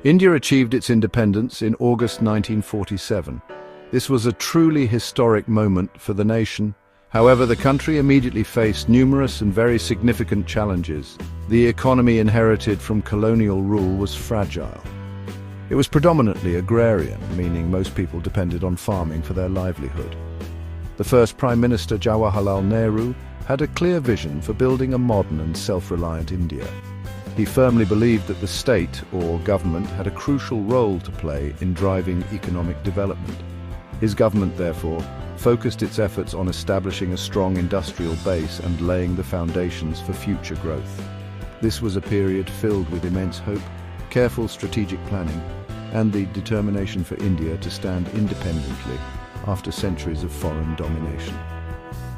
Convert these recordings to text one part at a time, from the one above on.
India achieved its independence in August 1947. This was a truly historic moment for the nation. However, the country immediately faced numerous and very significant challenges. The economy inherited from colonial rule was fragile. It was predominantly agrarian, meaning most people depended on farming for their livelihood. The first Prime Minister, Jawaharlal Nehru, had a clear vision for building a modern and self-reliant India. He firmly believed that the state, or government, had a crucial role to play in driving economic development. His government, therefore, focused its efforts on establishing a strong industrial base and laying the foundations for future growth. This was a period filled with immense hope, careful strategic planning, and the determination for India to stand independently after centuries of foreign domination.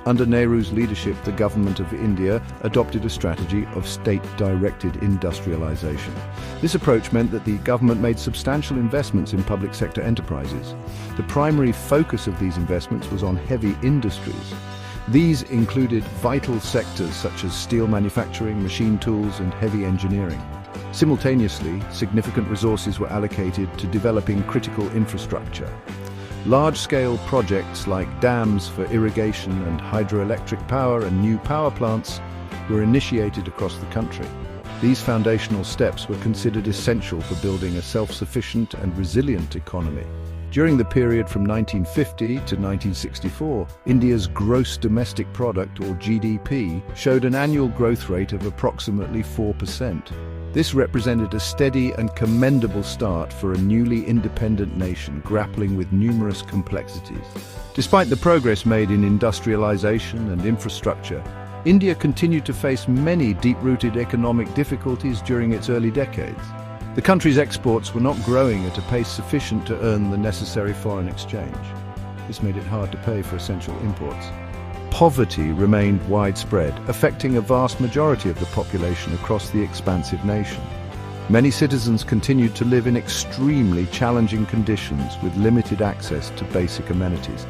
Under Nehru's leadership, the government of India adopted a strategy of state-directed industrialization. This approach meant that the government made substantial investments in public sector enterprises. The primary focus of these investments was on heavy industries. These included vital sectors such as steel manufacturing, machine tools, and heavy engineering. Simultaneously, significant resources were allocated to developing critical infrastructure. Large-scale projects like dams for irrigation and hydroelectric power and new power plants were initiated across the country. These foundational steps were considered essential for building a self-sufficient and resilient economy. During the period from 1950 to 1964, India's gross domestic product, or GDP, showed an annual growth rate of approximately 4%. This represented a steady and commendable start for a newly independent nation grappling with numerous complexities. Despite the progress made in industrialization and infrastructure, India continued to face many deep-rooted economic difficulties during its early decades. The country's exports were not growing at a pace sufficient to earn the necessary foreign exchange. This made it hard to pay for essential imports. Poverty remained widespread, affecting a vast majority of the population across the expansive nation. Many citizens continued to live in extremely challenging conditions with limited access to basic amenities.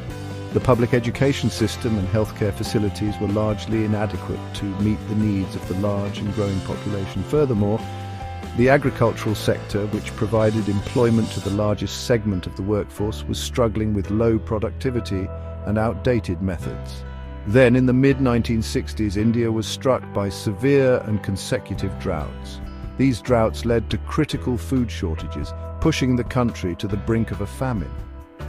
The public education system and healthcare facilities were largely inadequate to meet the needs of the large and growing population. Furthermore, the agricultural sector, which provided employment to the largest segment of the workforce, was struggling with low productivity and outdated methods. Then, in the mid-1960s, India was struck by severe and consecutive droughts. These droughts led to critical food shortages, pushing the country to the brink of a famine.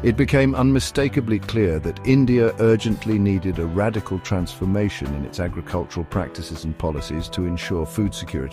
It became unmistakably clear that India urgently needed a radical transformation in its agricultural practices and policies to ensure food security.